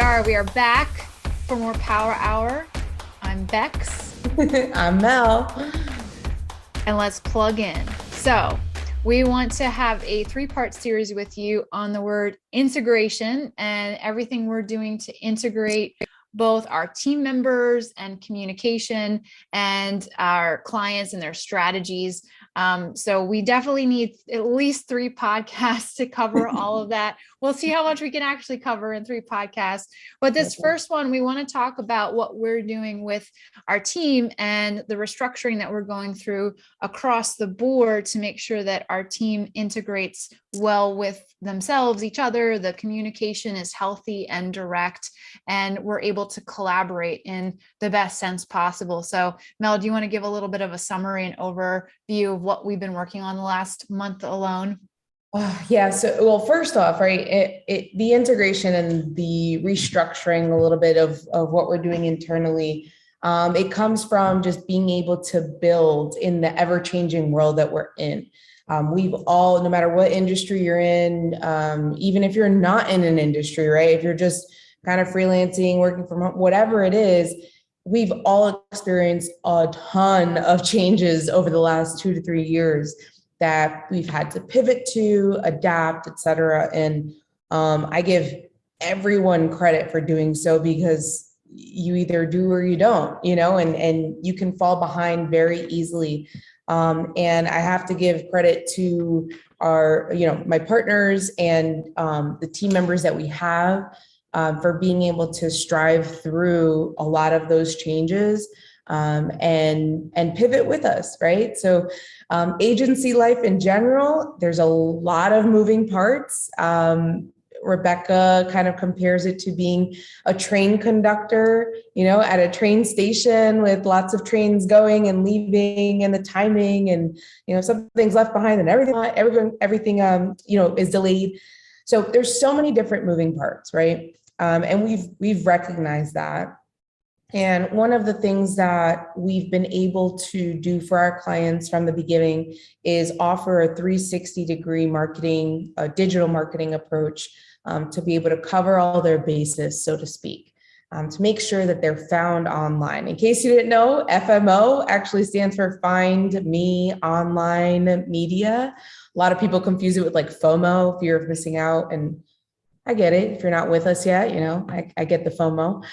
We are back for more Power Hour. I'm Bex. I'm Mel. And let's plug in. So, we want to have a 3-part series with you on the word integration and everything we're doing to integrate both our team members and communication and our clients and their strategies. So we definitely need at least 3 podcasts to cover all of that. We'll see how much we can actually cover in 3 podcasts. But this first one, we want to talk about what we're doing with our team and the restructuring that we're going through across the board to make sure that our team integrates well with themselves, each other, the communication is healthy and direct, and we're able to collaborate in the best sense possible. So Mel, do you want to give a little bit of a summary and overview of what we've been working on the last month alone? Yeah. So, well, first off, right, the integration and the restructuring a little bit of what we're doing internally, it comes from just being able to build in the ever-changing world that we're in. We've all, no matter what industry you're in, even if you're not in an industry, right, if you're just kind of freelancing, working from home, whatever it is, we've all experienced a ton of changes over the last 2 to 3 years that we've had to pivot to, adapt, et cetera. And I give everyone credit for doing so, because you either do or you don't, and you can fall behind very easily. And I have to give credit to our, my partners and the team members that we have for being able to strive through a lot of those changes and pivot with us, right? So agency life in general, there's a lot of moving parts. Rebecca kind of compares it to being a train conductor, at a train station with lots of trains going and leaving, and the timing, and something's left behind, and everything is delayed. So there's so many different moving parts, right? And we've recognized that. And one of the things that we've been able to do for our clients from the beginning is offer a 360-degree marketing, a digital marketing approach to be able to cover all their bases, so to speak, to make sure that they're found online. In case you didn't know, FMO actually stands for Find Me Online Media. A lot of people confuse it with like FOMO, fear of missing out, and I get it. If you're not with us yet, I get the FOMO.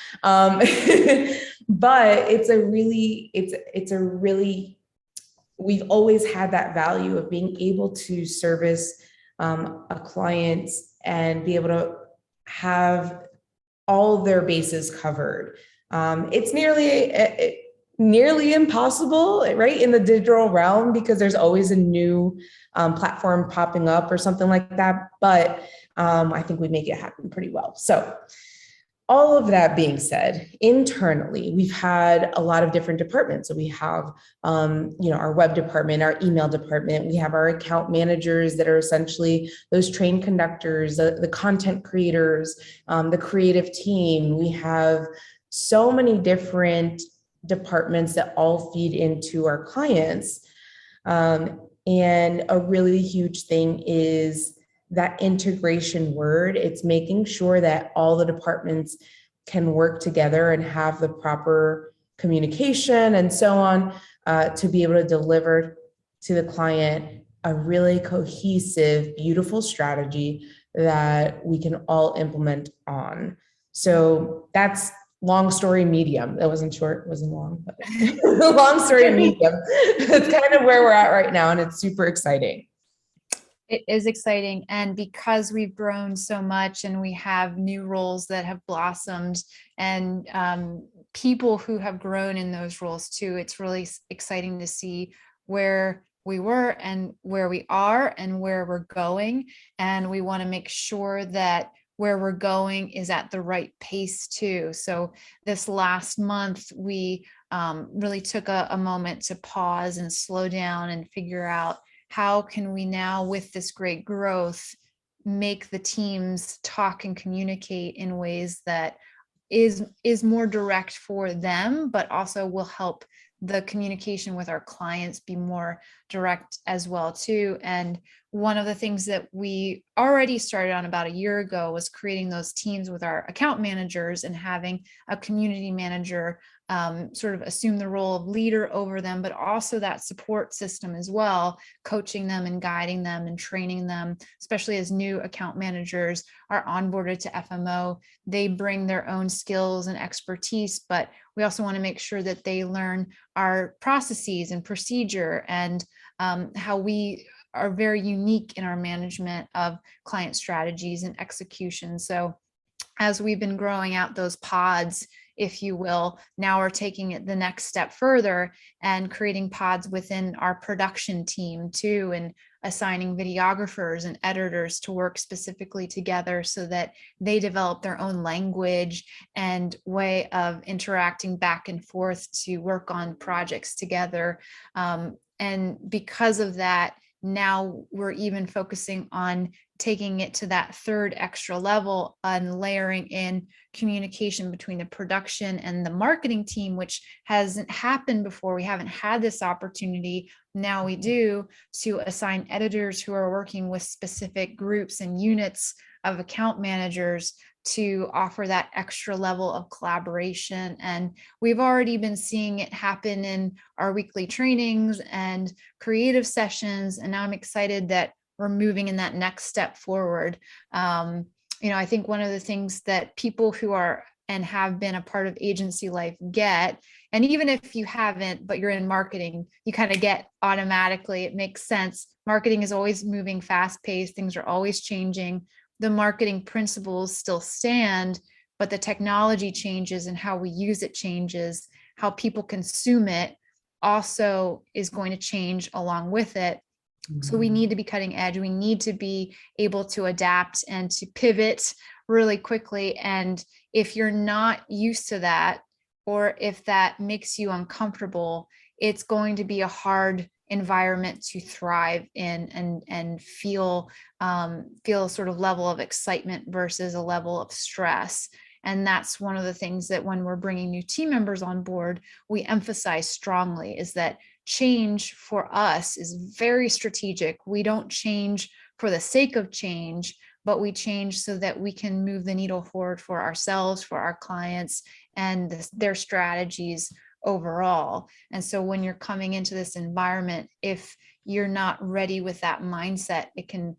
But it's a really, we've always had that value of being able to service a client and be able to have all their bases covered. It's nearly impossible, right, in the digital realm, because there's always a new platform popping up or something like that. But I think we make it happen pretty well. So all of that being said, internally, we've had a lot of different departments. So we have, our web department, our email department. We have our account managers that are essentially those train conductors, the content creators, the creative team. We have so many different departments that all feed into our clients. And a really huge thing is that integration word. It's making sure that all the departments can work together and have the proper communication and so on to be able to deliver to the client a really cohesive, beautiful strategy that we can all implement on. So that's long story medium. That wasn't short, wasn't long, but long story medium. That's kind of where we're at right now, and it's super exciting. It is exciting. And because we've grown so much and we have new roles that have blossomed and people who have grown in those roles too, it's really exciting to see where we were and where we are and where we're going. And we want to make sure that where we're going is at the right pace too. So this last month, we really took a moment to pause and slow down and figure out, how can we now, with this great growth, make the teams talk and communicate in ways that is more direct for them, but also will help the communication with our clients be more direct as well too. And one of the things that we already started on about a year ago was creating those teams with our account managers and having a community manager sort of assume the role of leader over them, but also that support system as well, coaching them and guiding them and training them, especially as new account managers are onboarded to FMO. They bring their own skills and expertise, but we also want to make sure that they learn our processes and procedure and how we are very unique in our management of client strategies and execution. So as we've been growing out those pods, if you will, now we're taking it the next step further and creating pods within our production team too, and assigning videographers and editors to work specifically together so that they develop their own language and way of interacting back and forth to work on projects together. And because of that, now we're even focusing on taking it to that third extra level and layering in communication between the production and the marketing team, which hasn't happened before. We haven't had this opportunity. Now we do, to assign editors who are working with specific groups and units of account managers to offer that extra level of collaboration. And we've already been seeing it happen in our weekly trainings and creative sessions. And now I'm excited that we're moving in that next step forward. I think one of the things that people who are and have been a part of agency life get, and even if you haven't, but you're in marketing, you kind of get automatically, it makes sense. Marketing is always moving fast paced. Things are always changing. The marketing principles still stand, but the technology changes and how we use it changes. How people consume it also is going to change along with it. So we need to be cutting edge. We need to be able to adapt and to pivot really quickly. And if you're not used to that, or if that makes you uncomfortable, it's going to be a hard environment to thrive in and feel sort of level of excitement versus a level of stress. And that's one of the things that when we're bringing new team members on board, we emphasize strongly, is that change for us is very strategic. We don't change for the sake of change, but we change so that we can move the needle forward for ourselves, for our clients, and their strategies overall. And so when you're coming into this environment, if you're not ready with that mindset, it can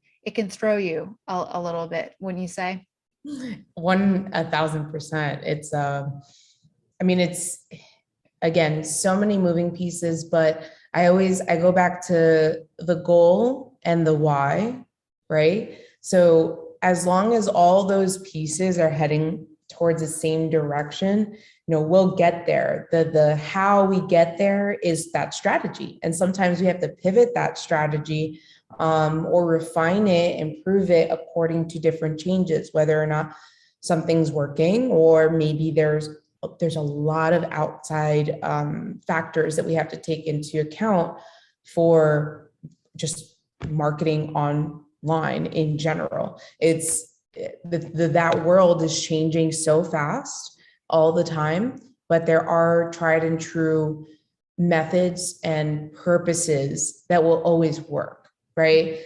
throw you a little bit, wouldn't you say? 1,000%. It's it's again, so many moving pieces, but I go back to the goal and the why, right? So as long as all those pieces are heading towards the same direction, we'll get there. The how we get there is that strategy. And sometimes we have to pivot that strategy or refine it, improve it according to different changes, whether or not something's working, or maybe there's a lot of outside factors that we have to take into account for just marketing online in general. It's that world is changing so fast all the time, but there are tried and true methods and purposes that will always work, right?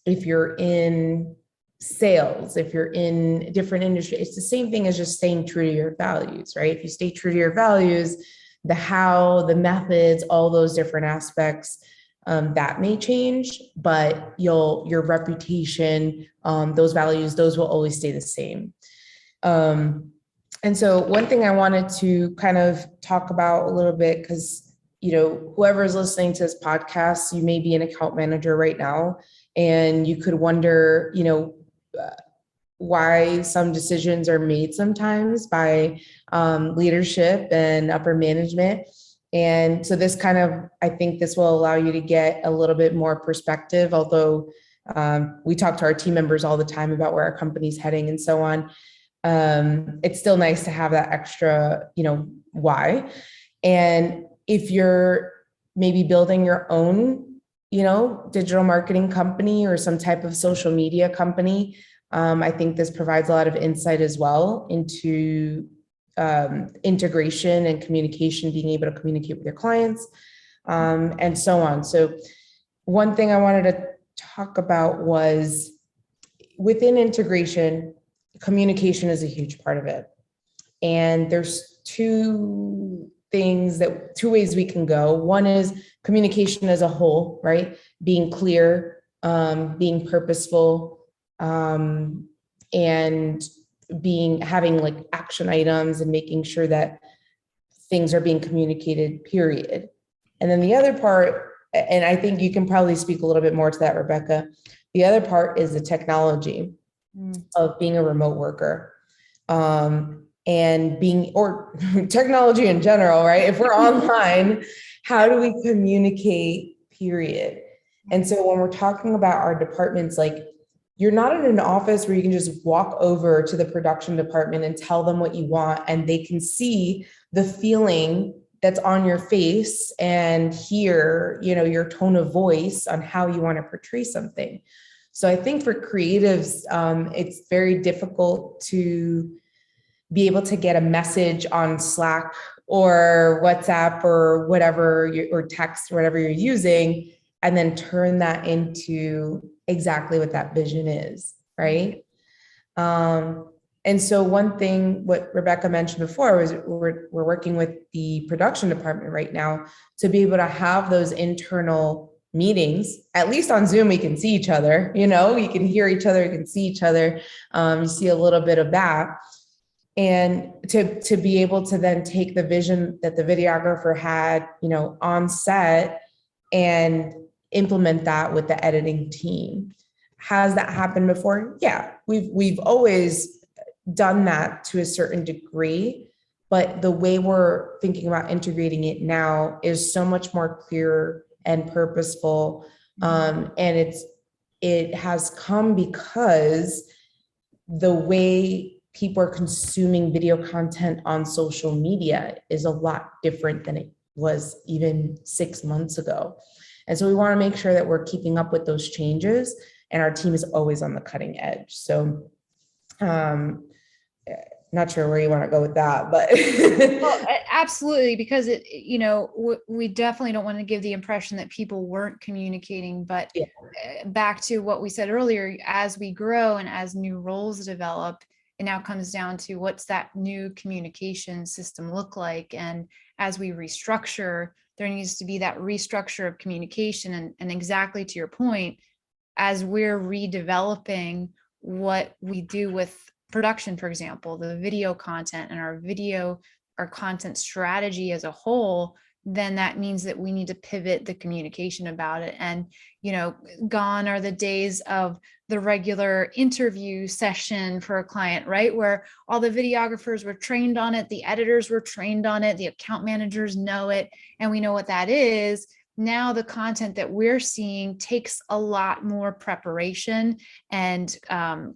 If you're in sales, if you're in different industry, it's the same thing as just staying true to your values, right? If you stay true to your values, the how, the methods, all those different aspects, that may change, but your reputation, those values, those will always stay the same. And so one thing I wanted to kind of talk about a little bit, because, whoever's listening to this podcast, you may be an account manager right now, and you could wonder, why some decisions are made sometimes by leadership and upper management. And so I think this will allow you to get a little bit more perspective, although we talk to our team members all the time about where our company's heading and so on. It's still nice to have that extra, why. And if you're maybe building your own, digital marketing company or some type of social media company, I think this provides a lot of insight as well into integration and communication, being able to communicate with your clients, and so on. So one thing I wanted to talk about was within integration, communication is a huge part of it. And there's two ways we can go. One is communication as a whole, right? Being clear, being purposeful, and having like action items and making sure that things are being communicated, period. And then the other part, and I think you can probably speak a little bit more to that, Rebecca. The other part is the technology of being a remote worker. And or technology in general, right? If we're online, how do we communicate, period? And so when we're talking about our departments, like you're not in an office where you can just walk over to the production department and tell them what you want, and they can see the feeling that's on your face and hear, your tone of voice on how you want to portray something. So I think for creatives, it's very difficult to be able to get a message on Slack or WhatsApp or whatever, or text, whatever you're using, and then turn that into exactly what that vision is, right? And so one thing, what Rebecca mentioned before, was we're working with the production department right now to be able to have those internal meetings. At least on Zoom, we can see each other, you can hear each other, you can see each other. You see a little bit of that. And to be able to then take the vision that the videographer had, on set and implement that with the editing team. Has that happened before? Yeah, we've always done that to a certain degree, but the way we're thinking about integrating it now is so much more clear and purposeful. And it has come because the way people are consuming video content on social media is a lot different than it was even 6 months ago. And so we want to make sure that we're keeping up with those changes, and our team is always on the cutting edge. So not sure where you want to go with that, but well, absolutely, because we definitely don't want to give the impression that people weren't communicating, but yeah. Back to what we said earlier, as we grow and as new roles develop, it now comes down to what's that new communication system look like. And as we restructure, there needs to be that restructure of communication. And exactly to your point, as we're redeveloping what we do with production, for example, the video content and our content strategy as a whole, then that means that we need to pivot the communication about it. And, gone are the days of the regular interview session for a client, right? Where all the videographers were trained on it, the editors were trained on it, the account managers know it, and we know what that is. Now the content that we're seeing takes a lot more preparation and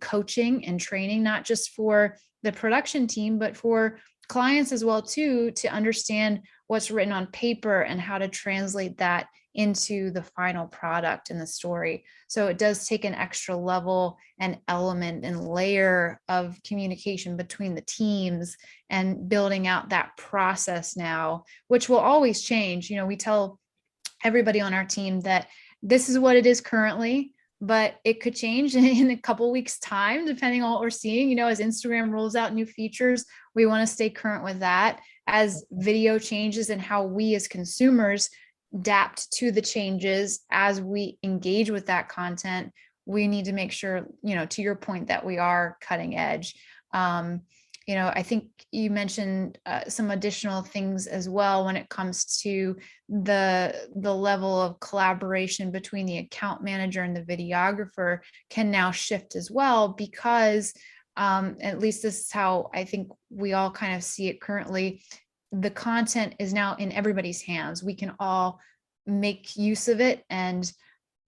coaching and training, not just for the production team, but for clients as well too, to understand what's written on paper and how to translate that into the final product and the story. So it does take an extra level and element and layer of communication between the teams and building out that process now, which will always change. We tell everybody on our team that this is what it is currently, but it could change in a couple weeks time, depending on what we're seeing. As Instagram rolls out new features, we want to stay current with that. As video changes and how we as consumers adapt to the changes as we engage with that content, we need to make sure, to your point, that we are cutting edge. I think you mentioned some additional things as well when it comes to the level of collaboration between the account manager and the videographer can now shift as well, because at least this is how I think we all kind of see it currently. The content is now in everybody's hands. We can all make use of it and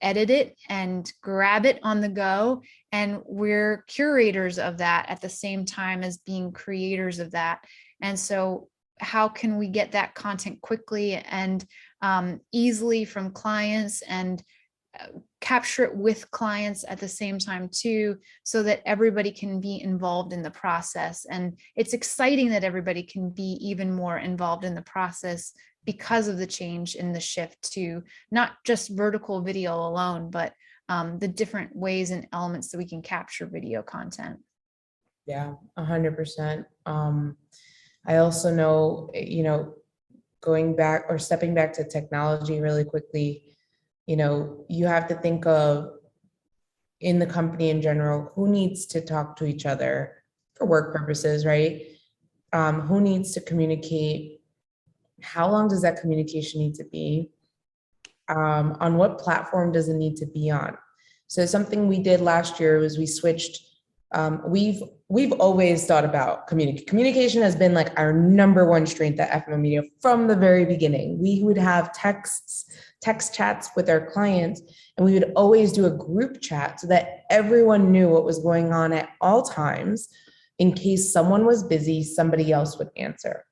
edit it and grab it on the go. And we're curators of that at the same time as being creators of that. And so how can we get that content quickly and easily from clients and capture it with clients at the same time too, so that everybody can be involved in the process. And it's exciting that everybody can be even more involved in the process because of the change in the shift to not just vertical video alone, but the different ways and elements that we can capture video content. Yeah, 100%. I also know, going back or stepping back to technology really quickly, you have to think of, in the company in general, who needs to talk to each other for work purposes, right? Who needs to communicate? How long does that communication need to be? On what platform does it need to be on? So something we did last year was we switched. We've always thought about communication has been like our number one strength at FMO Media from the very beginning. We would have text chats with our clients, and we would always do a group chat so that everyone knew what was going on at all times. In case someone was busy, somebody else would answer.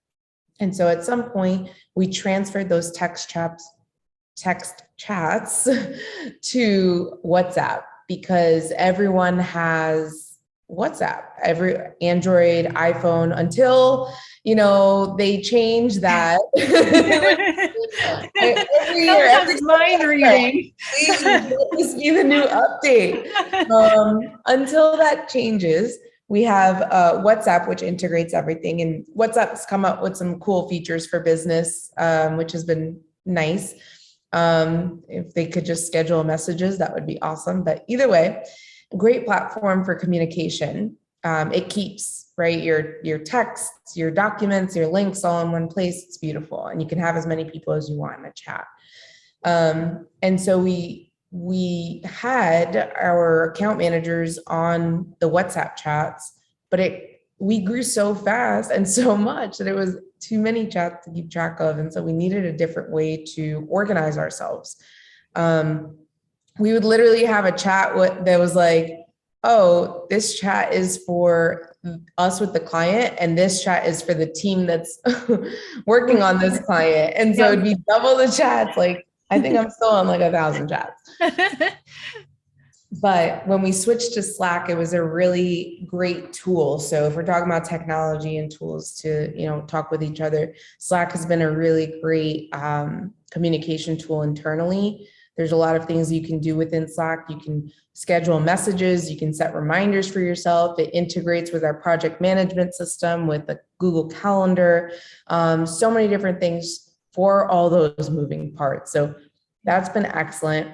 And so at some point, we transferred those text chats to WhatsApp, because everyone has WhatsApp, every Android, iPhone, until, they change that. Every year, every mind reading. Please be the new update. Until that changes, we have WhatsApp, which integrates everything, and WhatsApp's come up with some cool features for business, which has been nice. If they could just schedule messages, that would be awesome. But either way, great platform for communication. It keeps, right, your texts, your documents, your links all in one place. It's beautiful. And you can have as many people as you want in a chat. And so we had our account managers on the WhatsApp chats, but we grew so fast and so much that it was too many chats to keep track of. And so we needed a different way to organize ourselves. We would literally have a chat that was like, oh, this chat is for us with the client, and this chat is for the team that's working on this client. And so it'd be double the chats. Like, I think I'm still on like 1,000 chats. But when we switched to Slack, it was a really great tool. So if we're talking about technology and tools to, talk with each other, Slack has been a really great communication tool internally. There's a lot of things you can do within Slack. You can schedule messages, you can set reminders for yourself. It integrates with our project management system, with the Google Calendar, so many different things for all those moving parts. So that's been excellent.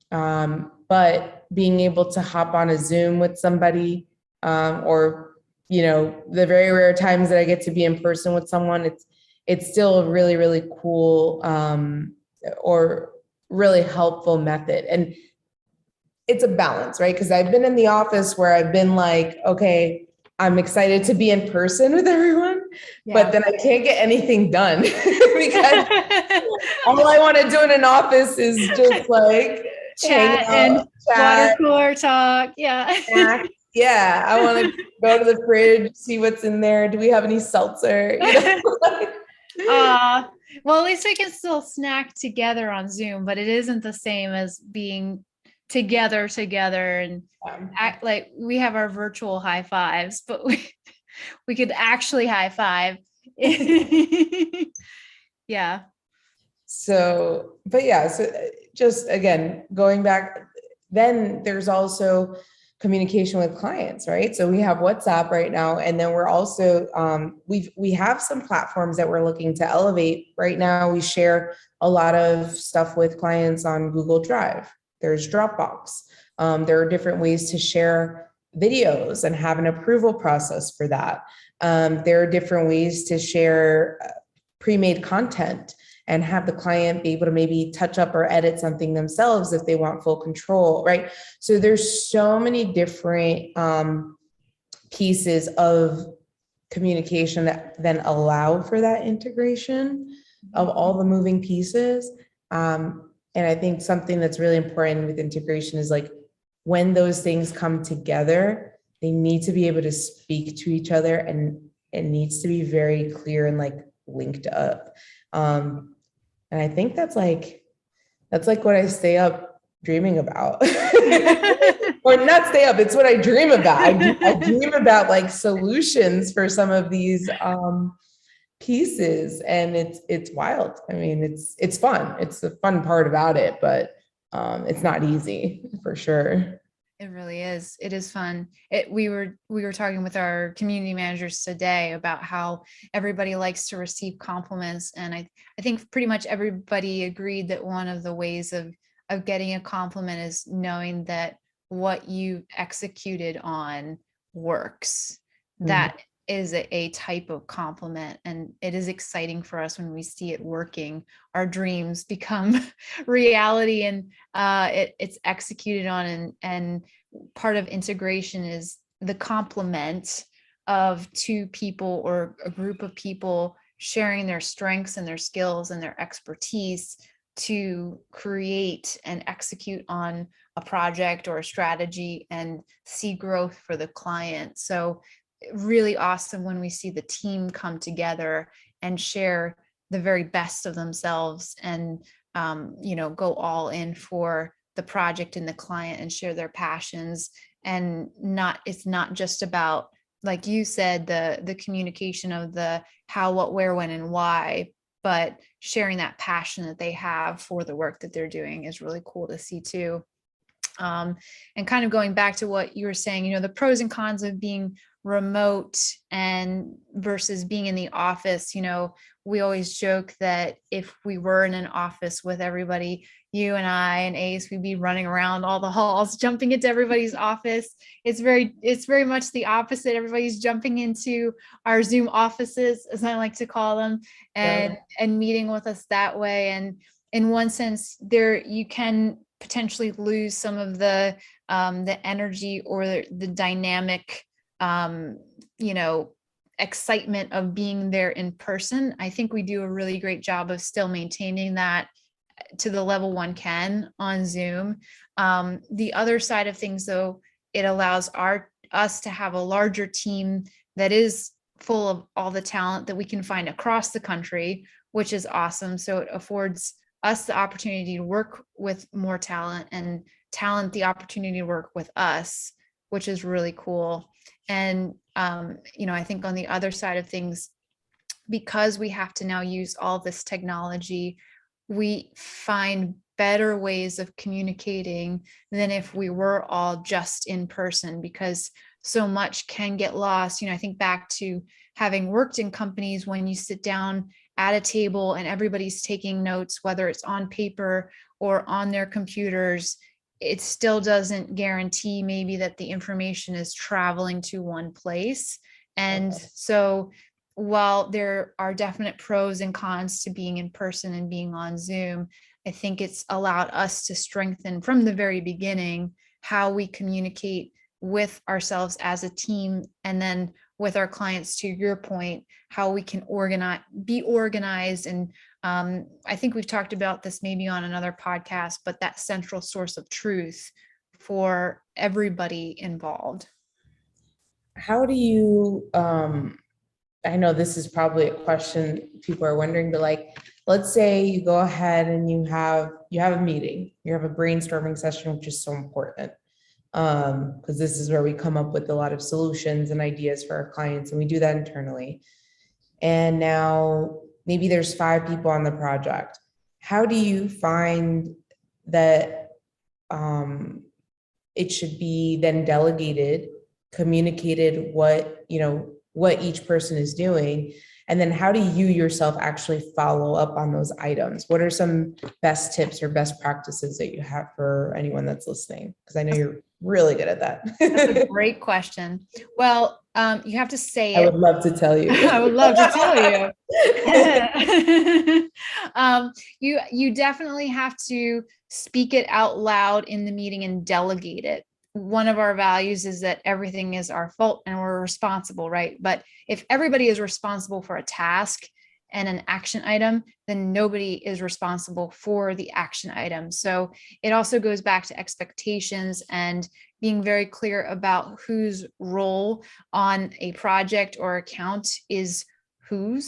But being able to hop on a Zoom with somebody, or, the very rare times that I get to be in person with someone, it's still a really, really cool, or really helpful method. And it's a balance, right? Because I've been in the office where I've been like, okay, I'm excited to be in person with everyone, but then I can't get anything done because all I want to do in an office is just like chat and water cooler talk. Yeah. Yeah. I want to go to the fridge, see what's in there. Do we have any seltzer? Well, at least we can still snack together on Zoom, but it isn't the same as being together and act like we have our virtual high fives, but we could actually high five. Yeah. So just again, going back, then there's also communication with clients, right? So we have WhatsApp right now, and then we're also, we have some platforms that we're looking to elevate right now. We share a lot of stuff with clients on Google Drive. There's Dropbox. There are different ways to share videos and have an approval process for that. There are different ways to share pre-made content and have the client be able to maybe touch up or edit something themselves if they want full control, right? So there's so many different pieces of communication that then allow for that integration of all the moving pieces. And I think something that's really important with integration is like when those things come together, they need to be able to speak to each other, and it needs to be very clear and like linked up. And I think that's like what I stay up dreaming about. Or not stay up, it's what I dream about. I dream about like solutions for some of these pieces, and it's wild. I mean, it's fun. It's the fun part about it, but it's not easy for sure. It really is. It is fun. We were talking with our community managers today about how everybody likes to receive compliments. And I think pretty much everybody agreed that one of the ways of getting a compliment is knowing that what you executed on works. That is a type of compliment. And it is exciting for us when we see it working. Our dreams become reality, and it's executed on. And part of integration is the complement of two people or a group of people sharing their strengths and their skills and their expertise to create and execute on a project or a strategy and see growth for the client. So really awesome when we see the team come together and share the very best of themselves and go all in for the project and the client and share their passions. And it's not just about, like you said, the communication of the how, what, where, when, and why, but sharing that passion that they have for the work that they're doing is really cool to see too. And kind of going back to what you were saying, the pros and cons of being remote and versus being in the office. We always joke that if we were in an office with everybody, you and I and Ace, we'd be running around all the halls, jumping into everybody's office. It's very much the opposite. Everybody's jumping into our Zoom offices, as I like to call them, and meeting with us that way. And in one sense, you can potentially lose some of the energy or the dynamic, excitement of being there in person. I think we do a really great job of still maintaining that to the level one can on Zoom. The other side of things, though, it allows us to have a larger team that is full of all the talent that we can find across the country, which is awesome. So it affords us the opportunity to work with more talent, and talent the opportunity to work with us, which is really cool. And I think on the other side of things, because we have to now use all this technology, we find better ways of communicating than if we were all just in person, because so much can get lost. I think back to having worked in companies when you sit down at a table and everybody's taking notes, whether it's on paper or on their computers, it still doesn't guarantee maybe that the information is traveling to one place. And so while there are definite pros and cons to being in person and being on Zoom, I think it's allowed us to strengthen from the very beginning how we communicate with ourselves as a team, and then with our clients, to your point, how we can be organized. And I think we've talked about this maybe on another podcast, but that central source of truth for everybody involved. How do you, I know this is probably a question people are wondering, but like, let's say you go ahead and you have a meeting, you have a brainstorming session, which is so important. Because this is where we come up with a lot of solutions and ideas for our clients, and we do that internally. And now maybe there's 5 people on the project. How do you find that it should be then delegated, communicated what each person is doing? And then how do you yourself actually follow up on those items? What are some best tips or best practices that you have for anyone that's listening? Because I know you're really good at that. That's a great question. Well, you have to say it. I would love to tell you. I would love to tell you. You definitely have to speak it out loud in the meeting and delegate it. One of our values is that everything is our fault and we're responsible, right? But if everybody is responsible for a task and an action item, then nobody is responsible for the action item. So it also goes back to expectations and being very clear about whose role on a project or account is whom,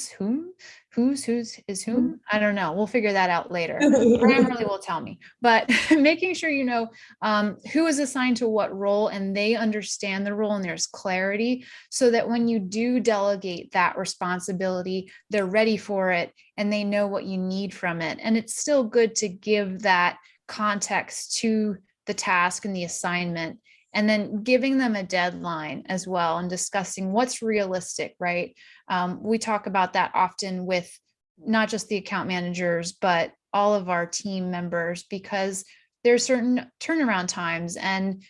who's is whom. I don't know. We'll figure that out later. Grammarly will tell me. But making sure you know who is assigned to what role and they understand the role and there's clarity so that when you do delegate that responsibility, they're ready for it and they know what you need from it. And it's still good to give that context to the task and the assignment, and then giving them a deadline as well and discussing what's realistic, right? We talk about that often with not just the account managers, but all of our team members, because there's certain turnaround times and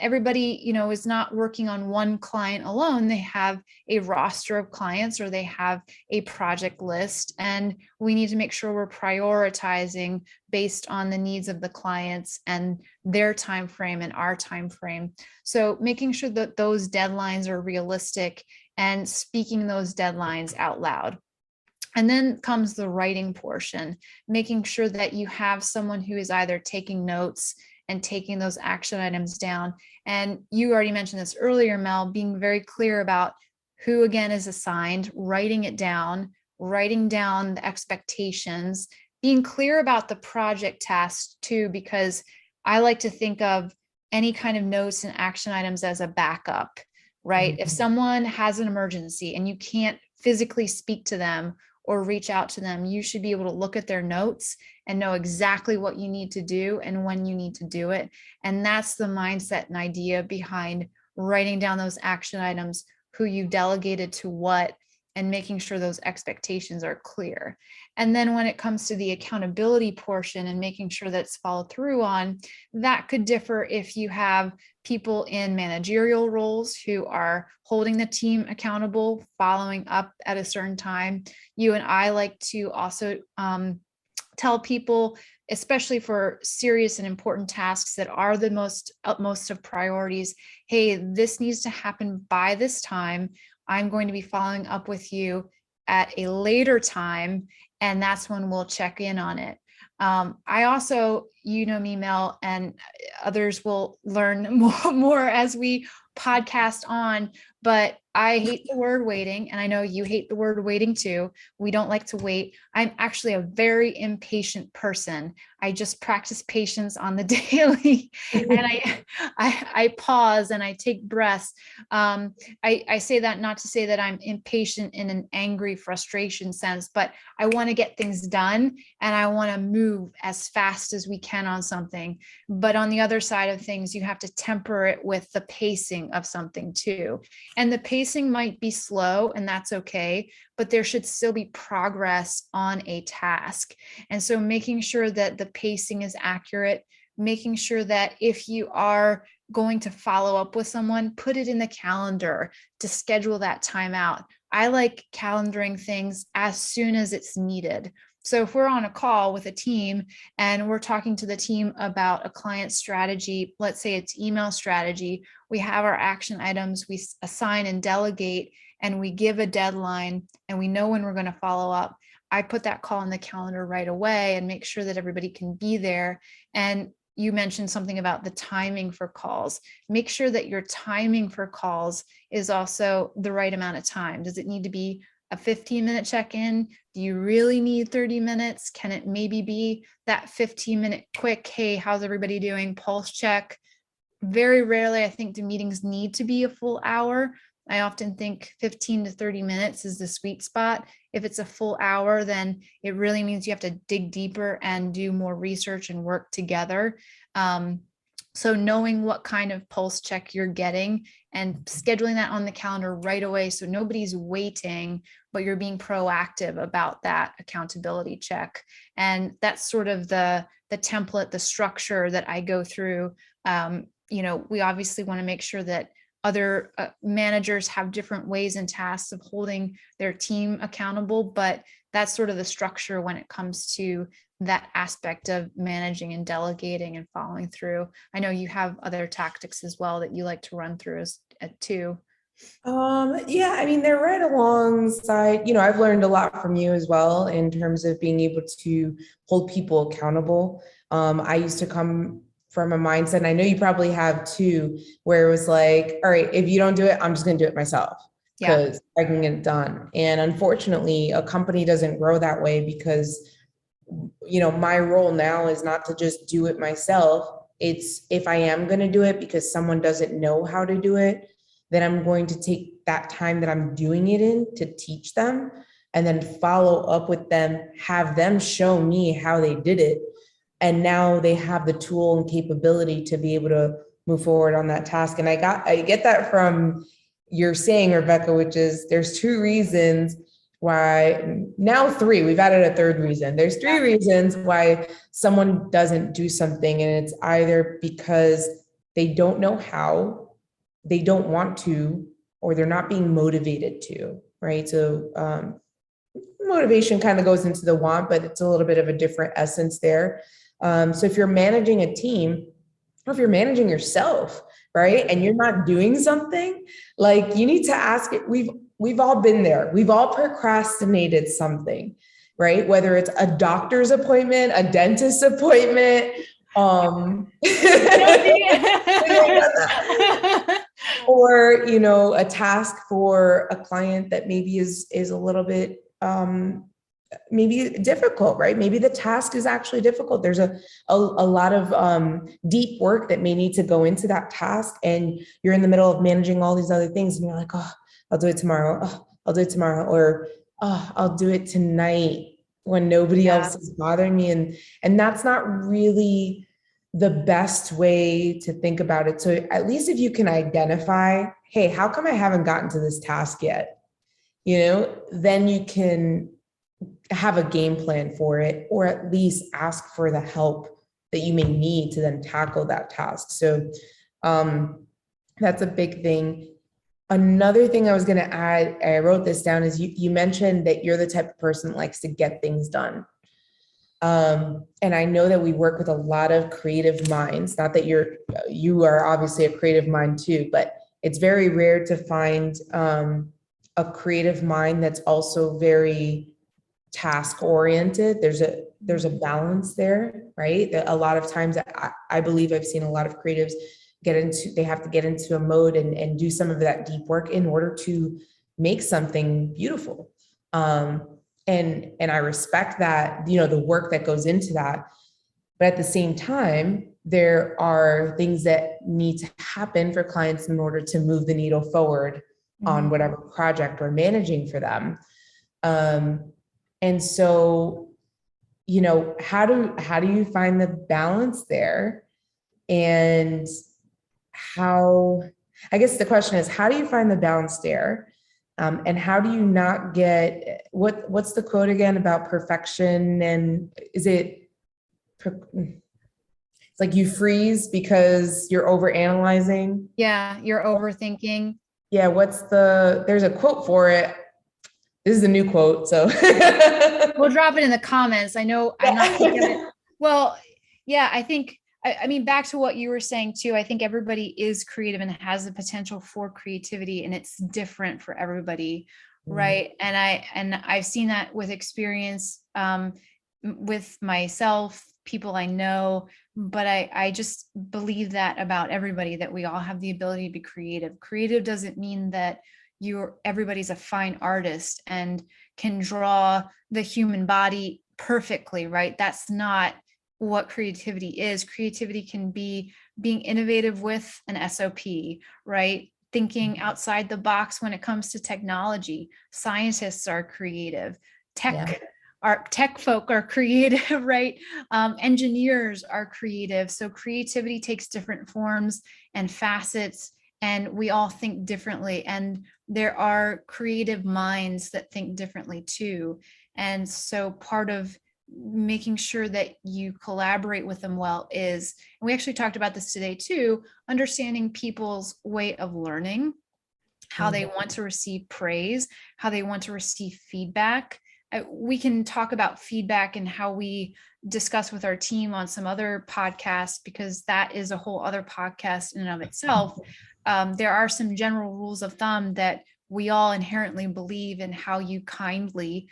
everybody, is not working on one client alone. They have a roster of clients or they have a project list, and we need to make sure we're prioritizing based on the needs of the clients and their time frame and our time frame. So making sure that those deadlines are realistic and speaking those deadlines out loud. And then comes the writing portion, making sure that you have someone who is either taking notes and taking those action items down. And you already mentioned this earlier, Mel, being very clear about who again is assigned, writing it down, writing down the expectations, being clear about the project tasks too, because I like to think of any kind of notes and action items as a backup, right? If someone has an emergency and you can't physically speak to them or reach out to them, you should be able to look at their notes and know exactly what you need to do and when you need to do it. And that's the mindset and idea behind writing down those action items, who you delegated to what, and making sure those expectations are clear. And then when it comes to the accountability portion and making sure that's followed through on, that could differ if you have people in managerial roles who are holding the team accountable, following up at a certain time. You and I like to also tell people, especially for serious and important tasks that are the utmost of priorities, hey, this needs to happen by this time. I'm going to be following up with you at a later time, and that's when we'll check in on it. I also, me, Mel, and others will learn more as we podcast on, but I hate the word waiting. And I know you hate the word waiting too. We don't like to wait. I'm actually a very impatient person. I just practice patience on the daily, and I pause and I take breaths. I say that not to say that I'm impatient in an angry frustration sense, but I want to get things done and I want to move as fast as we can on something. But on the other side of things, you have to temper it with the pacing of something too. And the pacing might be slow, and that's okay, but there should still be progress on a task. And so making sure that the pacing is accurate, making sure that if you are going to follow up with someone, put it in the calendar to schedule that time out. I like calendaring things as soon as it's needed. So if we're on a call with a team and we're talking to the team about a client strategy, let's say it's email strategy, we have our action items, we assign and delegate, and we give a deadline and we know when we're going to follow up. I put that call in the calendar right away and make sure that everybody can be there. And you mentioned something about the timing for calls. Make sure that your timing for calls is also the right amount of time. Does it need to be a 15-minute check-in? Do you really need 30 minutes? Can it maybe be that 15-minute quick, hey, how's everybody doing? Pulse check. Very rarely, I think, do meetings need to be a full hour. I often think 15 to 30 minutes is the sweet spot. If it's a full hour, then it really means you have to dig deeper and do more research and work together. So knowing what kind of pulse check you're getting and scheduling that on the calendar right away so nobody's waiting, but you're being proactive about that accountability check. And that's sort of the template, the structure that I go through. We obviously want to make sure that other managers have different ways and tasks of holding their team accountable, but that's sort of the structure when it comes to that aspect of managing and delegating and following through. I know you have other tactics as well that you like to run through as too. Yeah, I mean, they're right alongside, I've learned a lot from you as well in terms of being able to hold people accountable. I used to come from a mindset, and I know you probably have too, where it was like, all right, if you don't do it, I'm just going to do it myself. Yeah. because I can get it done. And unfortunately, a company doesn't grow that way because, my role now is not to just do it myself. It's if I am going to do it because someone doesn't know how to do it, then I'm going to take that time that I'm doing it in to teach them and then follow up with them, have them show me how they did it. And now they have the tool and capability to be able to move forward on that task. And I get that from your saying, Rebecca, which is there's two reasons why, now three, we've added a third reason. There's three reasons why someone doesn't do something. And it's either because they don't know how, they don't want to, or they're not being motivated to, right? So motivation kind of goes into the want, but it's a little bit of a different essence there. So if you're managing a team, or if you're managing yourself, right, and you're not doing something, like you need to ask it. We've all been there. We've all procrastinated something, right? Whether it's a doctor's appointment, a dentist appointment, or a task for a client that maybe is a little bit maybe difficult, right? Maybe the task is actually difficult. There's a lot of deep work that may need to go into that task, and you're in the middle of managing all these other things, and you're like, oh, I'll do it tomorrow. Oh, I'll do it tomorrow, or oh, I'll do it tonight when nobody else is bothering me, and that's not really the best way to think about it. So at least if you can identify, hey, how come I haven't gotten to this task yet? Then you can have a game plan for it, or at least ask for the help that you may need to then tackle that task. So that's a big thing. Another thing I was going to add, I wrote this down, is you mentioned that you're the type of person that likes to get things done. And I know that we work with a lot of creative minds, not that you are obviously a creative mind too, but it's very rare to find a creative mind that's also very task oriented. There's a balance there, right? A lot of times I believe I've seen a lot of creatives they have to get into a mode and do some of that deep work in order to make something beautiful. And I respect that, the work that goes into that. But at the same time, there are things that need to happen for clients in order to move the needle forward on whatever project we're managing for them. And so, how do you find the balance there? And I guess the question is, how do you find the balance there? And how do you not get, what's the quote again about perfection? And is it's like you freeze because you're over analyzing? Yeah, you're overthinking. Yeah, there's a quote for it. This is a new quote, so we'll drop it in the comments. I know I'm not thinking of it. Well, yeah, I think, I mean, back to what you were saying too, I think everybody is creative and has the potential for creativity, and it's different for everybody. Right. And I've seen that with experience, with myself, people I know, but I just believe that about everybody, that we all have the ability to be creative. Creative doesn't mean that everybody's a fine artist and can draw the human body perfectly, right? That's not what creativity is. Creativity can be being innovative with an SOP, right? Thinking outside the box when it comes to technology. Scientists are creative. Tech folk are creative, right? Engineers are creative. So creativity takes different forms and facets, and we all think differently. And there are creative minds that think differently too. And so part of making sure that you collaborate with them well is, and we actually talked about this today too, understanding people's way of learning, how they want to receive praise, how they want to receive feedback. We can talk about feedback and how we discuss with our team on some other podcasts, because that is a whole other podcast in and of itself. There are some general rules of thumb that we all inherently believe in how you kindly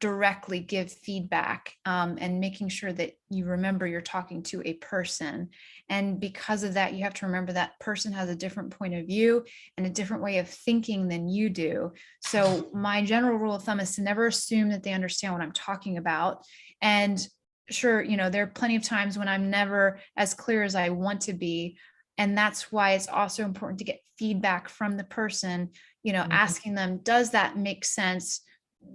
directly give feedback, and making sure that you remember you're talking to a person. And because of that, you have to remember that person has a different point of view and a different way of thinking than you do. So my general rule of thumb is to never assume that they understand what I'm talking about. And sure, there are plenty of times when I'm never as clear as I want to be. And that's why it's also important to get feedback from the person, asking them, does that make sense?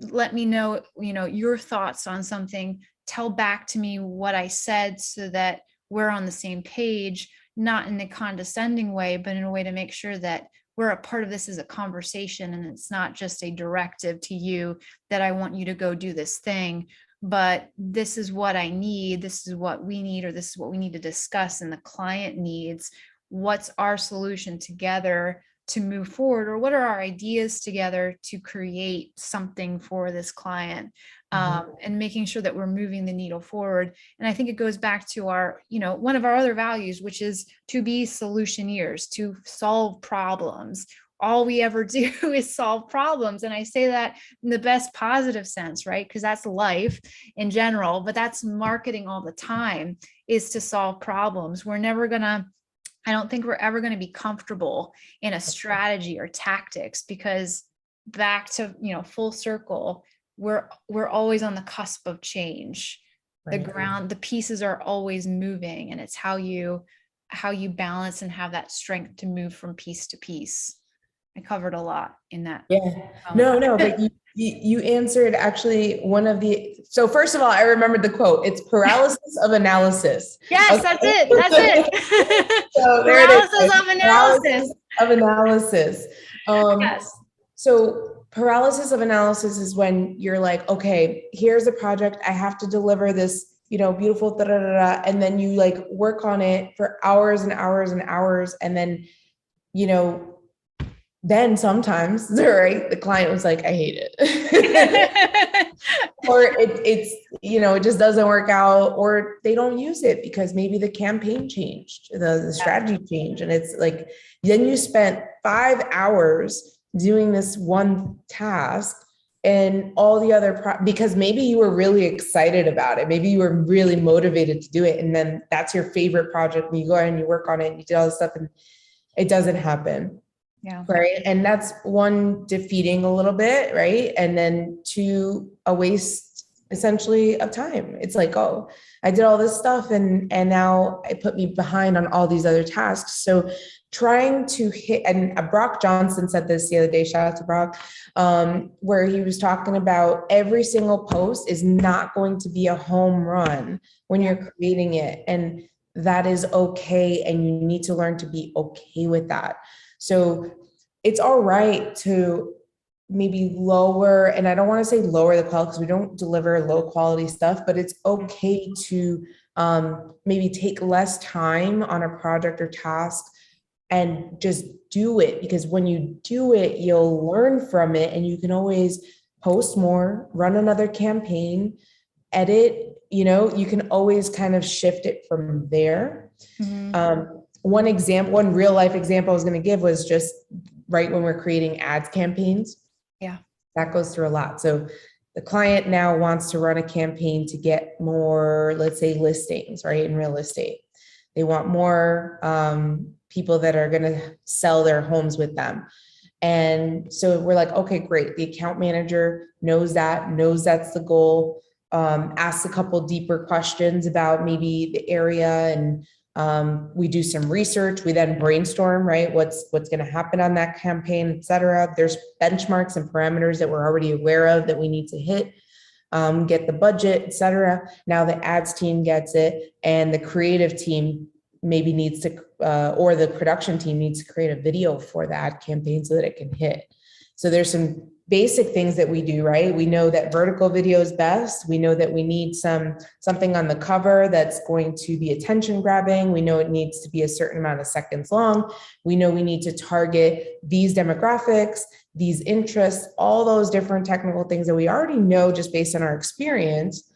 Let me know, your thoughts on something. Tell back to me what I said so that we're on the same page, not in a condescending way, but in a way to make sure that we're a part of this as a conversation. And it's not just a directive to you that I want you to go do this thing, but this is what I need. This is what we need, or this is what we need to discuss, and the client needs. What's our solution together to move forward, or what are our ideas together to create something for this client, and making sure that we're moving the needle forward. And I think it goes back to our, one of our other values, which is to be solutioneers, to solve problems. All we ever do is solve problems. And I say that in the best positive sense, right? Because that's life in general, but that's marketing all the time, is to solve problems. I don't think we're ever going to be comfortable in a strategy or tactics, because back to, full circle, we're always on the cusp of change. Right. The pieces are always moving, and it's how you balance and have that strength to move from piece to piece. I covered a lot in that. Yeah. No, but you answered actually so first of all, I remembered the quote. It's paralysis of analysis. Yes, okay. That's it. So paralysis of analysis. Yes. So paralysis of analysis is when you're like, okay, here's a project. I have to deliver this, beautiful, and then you like work on it for hours and hours and hours. And then, then sometimes, right, the client was like, I hate it. Or it's, it just doesn't work out, or they don't use it because maybe the campaign changed, the strategy changed. And it's like, then you spent 5 hours doing this one task, and all the other, because maybe you were really excited about it. Maybe you were really motivated to do it. And then that's your favorite project. And you go ahead and you work on it and you do all this stuff, and it doesn't happen. Yeah. Right. And that's one, defeating a little bit. Right. And then two, a waste essentially of time. It's like, oh, I did all this stuff and now it put me behind on all these other tasks. So trying to hit, and Brock Johnson said this the other day, shout out to Brock, where he was talking about every single post is not going to be a home run when you're creating it. And that is okay. And you need to learn to be okay with that. So it's all right to maybe lower, and I don't want to say lower the quality because we don't deliver low quality stuff, but it's okay to maybe take less time on a project or task and just do it, because when you do it, you'll learn from it, and you can always post more, run another campaign, edit, you can always kind of shift it from there. One real life example I was going to give was just right when we're creating ads campaigns. Yeah. That goes through a lot. So the client now wants to run a campaign to get more, let's say, listings, right, in real estate. They want more people that are going to sell their homes with them. And so we're like, okay, great. The account manager knows that's the goal. Asks a couple deeper questions about maybe the area, and we do some research. We then brainstorm, right? What's going to happen on that campaign, et cetera. There's benchmarks and parameters that we're already aware of that we need to hit, get the budget, et cetera. Now the ads team gets it, and the creative team maybe needs to, or the production team needs to create a video for the ad campaign so that it can hit. So there's some basic things that we do, right? We know that vertical video is best. We know that we need something on the cover that's going to be attention grabbing. We know it needs to be a certain amount of seconds long. We know we need to target these demographics, these interests, all those different technical things that we already know just based on our experience.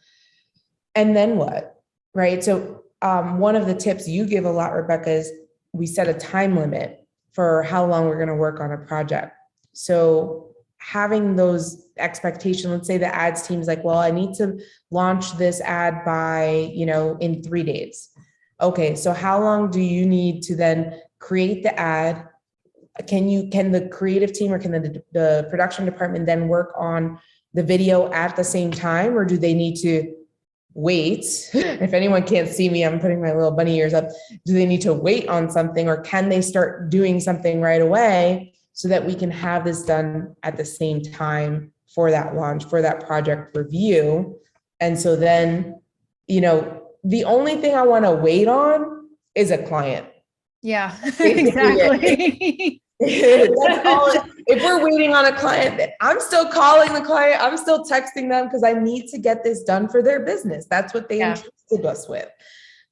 And then what, right? So one of the tips you give a lot, Rebecca, is we set a time limit for how long we're going to work on a project. So having those expectation. Let's say the ads team is like, well, I need to launch this ad by, in 3 days. Okay, so how long do you need to then create the ad? Can the creative team or can the production department then work on the video at the same time, or do they need to wait? If anyone can't see me, I'm putting my little bunny ears up. Do they need to wait on something, or can they start doing something right away so that we can have this done at the same time for that launch, for that project review? And so then, the only thing I want to wait on is a client. Yeah, exactly. That's all. If we're waiting on a client, I'm still calling the client. I'm still texting them because I need to get this done for their business. That's what they entrusted us with.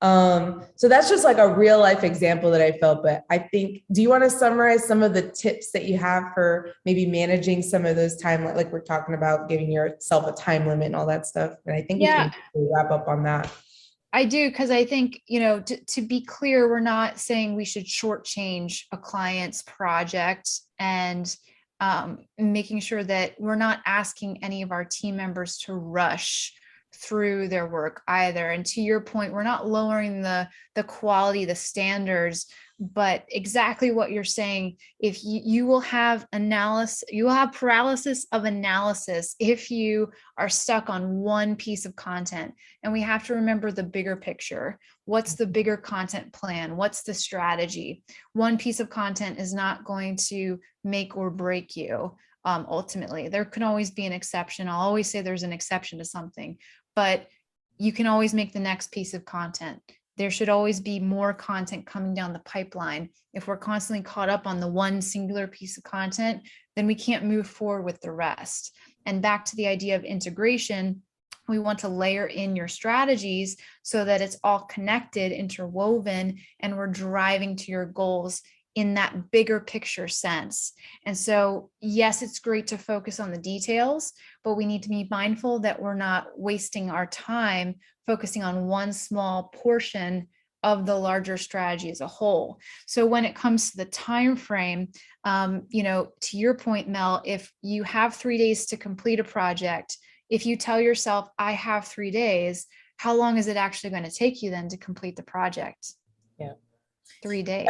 So that's just like a real life example that I felt. But I think, do you want to summarize some of the tips that you have for maybe managing some of those time, like we're talking about giving yourself a time limit and all that stuff? And I think we can wrap up on that. I do, because I think, to be clear, we're not saying we should shortchange a client's project, and making sure that we're not asking any of our team members to rush through their work either. And to your point, we're not lowering the quality, the standards, but exactly what you're saying. If you will have analysis, you will have paralysis of analysis if you are stuck on one piece of content. And we have to remember the bigger picture. What's the bigger content plan? What's the strategy? One piece of content is not going to make or break you. Ultimately, there can always be an exception. I'll always say there's an exception to something, but you can always make the next piece of content. There should always be more content coming down the pipeline. If we're constantly caught up on the one singular piece of content, then we can't move forward with the rest. And back to the idea of integration, we want to layer in your strategies so that it's all connected, interwoven, and we're driving to your goals in that bigger picture sense. And so, yes, it's great to focus on the details, but we need to be mindful that we're not wasting our time focusing on one small portion of the larger strategy as a whole. So when it comes to the time frame, to your point, Mel, if you have 3 days to complete a project, if you tell yourself, I have 3 days, how long is it actually going to take you then to complete the project? 3 days.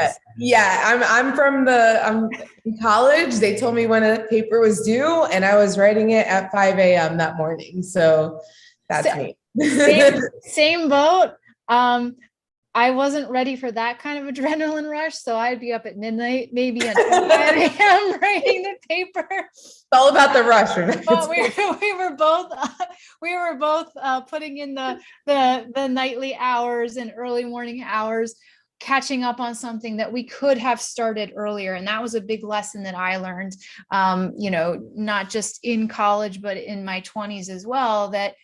I'm in college. They told me when a paper was due, and I was writing it at 5 a.m. that morning. So that's me. Same boat. I wasn't ready for that kind of adrenaline rush, so I'd be up at midnight, maybe until 5 a.m. writing the paper. It's all about the rush. But we were both putting in the nightly hours and early morning hours, catching up on something that we could have started earlier. And that was a big lesson that I learned, not just in college, but in my 20s as well, that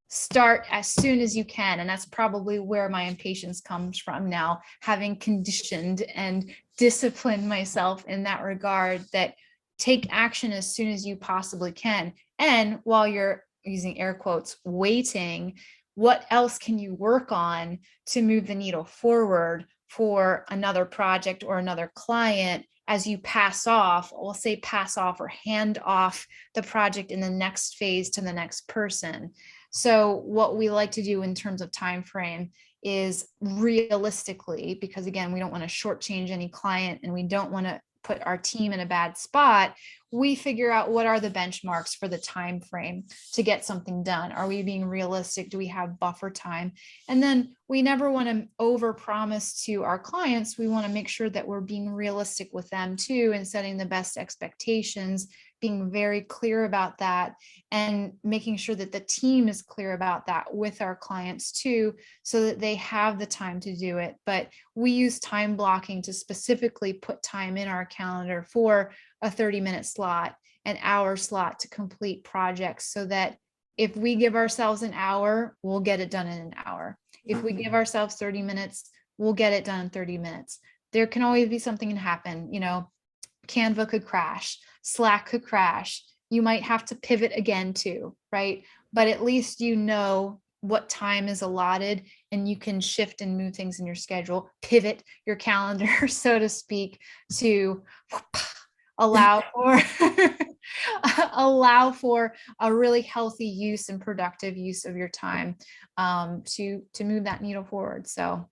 start as soon as you can. And that's probably where my impatience comes from now, having conditioned and disciplined myself in that regard, that take action as soon as you possibly can. And while you're, using air quotes, waiting, what else can you work on to move the needle forward for another project or another client as you pass off or hand off the project in the next phase to the next person. So what we like to do in terms of time frame is realistically, because again, we don't want to shortchange any client and we don't want to put our team in a bad spot, we figure out what are the benchmarks for the time frame to get something done. Are we being realistic? Do we have buffer time? And then we never want to overpromise to our clients. We want to make sure that we're being realistic with them too, and setting the best expectations, being very clear about that, and making sure that the team is clear about that with our clients too, so that they have the time to do it. But we use time blocking to specifically put time in our calendar for a 30-minute slot, an hour slot to complete projects, so that if we give ourselves an hour, we'll get it done in an hour. If we give ourselves 30 minutes, we'll get it done in 30 minutes. There can always be something to happen. Canva could crash, Slack could crash. You might have to pivot again too, right? But at least you know what time is allotted, and you can shift and move things in your schedule, pivot your calendar, so to speak, to allow for allow for a really healthy use and productive use of your time to move that needle forward. So,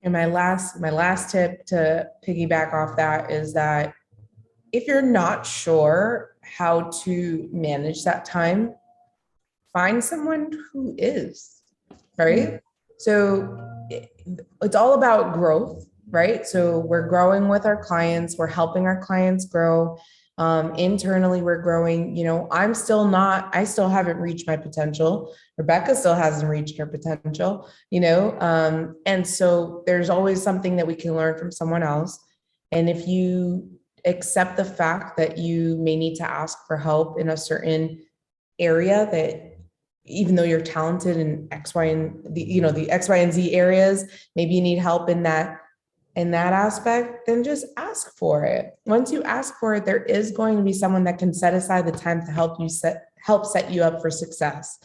and my last tip to piggyback off that is that if you're not sure how to manage that time, find someone who is, right? So it's all about growth, right? So we're growing with our clients, we're helping our clients grow. Internally, we're growing. I still haven't reached my potential. Rebecca still hasn't reached her potential, and so there's always something that we can learn from someone else. And if you accept the fact that you may need to ask for help in a certain area, that even though you're talented in X, Y, and the X, Y, and Z areas, maybe you need help in that aspect, then just ask for it. Once you ask for it, there is going to be someone that can set aside the time to help set you up for success.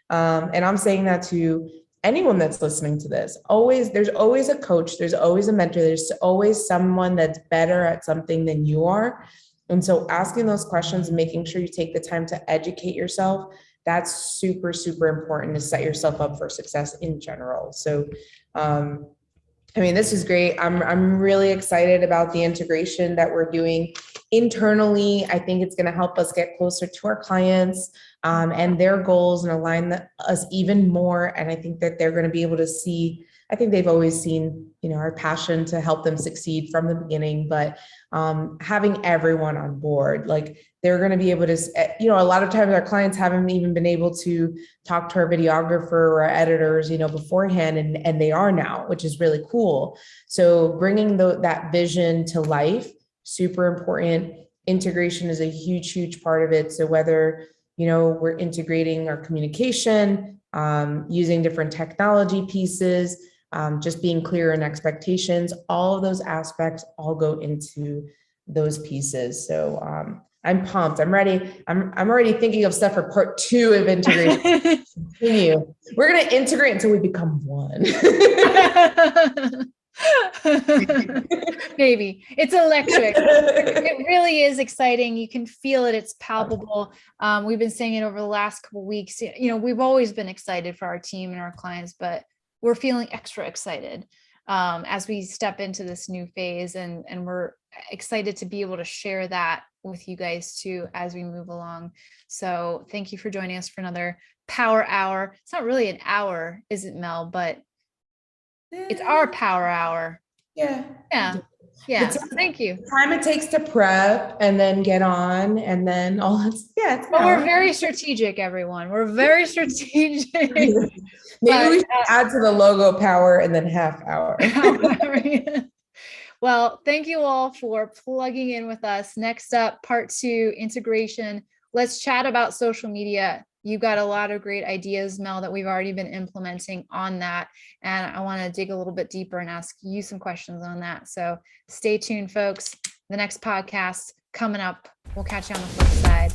And I'm saying that to anyone that's listening to this. There's always a coach, there's always a mentor, there's always someone that's better at something than you are. And so asking those questions and making sure you take the time to educate yourself, that's super, super important to set yourself up for success in general. So, this is great. I'm really excited about the integration that we're doing internally. I think it's going to help us get closer to our clients and their goals and align us even more. And I think that they're going to be able to see, I think they've always seen, our passion to help them succeed from the beginning, but having everyone on board, like they're going to be able to, a lot of times our clients haven't even been able to talk to our videographer or our editors, beforehand, and they are now, which is really cool. So bringing that vision to life, super important. Integration is a huge, huge part of it. So whether, we're integrating our communication, using different technology pieces, just being clear in expectations, all of those aspects all go into those pieces. So I'm pumped. I'm ready. I'm already thinking of stuff for part 2 of integration. Continue. We're going to integrate until we become one. Maybe it's electric. It really is exciting. You can feel it. It's palpable. We've been saying it over the last couple of weeks. We've always been excited for our team and our clients, but we're feeling extra excited as we step into this new phase, and we're excited to be able to share that with you guys too as we move along. So thank you for joining us for another power hour. It's not really an hour, is it, Mel? But it's our power hour. Yeah. Thank you. The time it takes to prep and then get on, and then all that's, but we're very strategic, everyone. We're very strategic. Maybe we should add to the logo power and then half hour. Well, thank you all for plugging in with us. Next up, part 2, integration. Let's chat about social media. You've got a lot of great ideas, Mel, that we've already been implementing on that. And I want to dig a little bit deeper and ask you some questions on that. So stay tuned, folks. The next podcast coming up. We'll catch you on the flip side.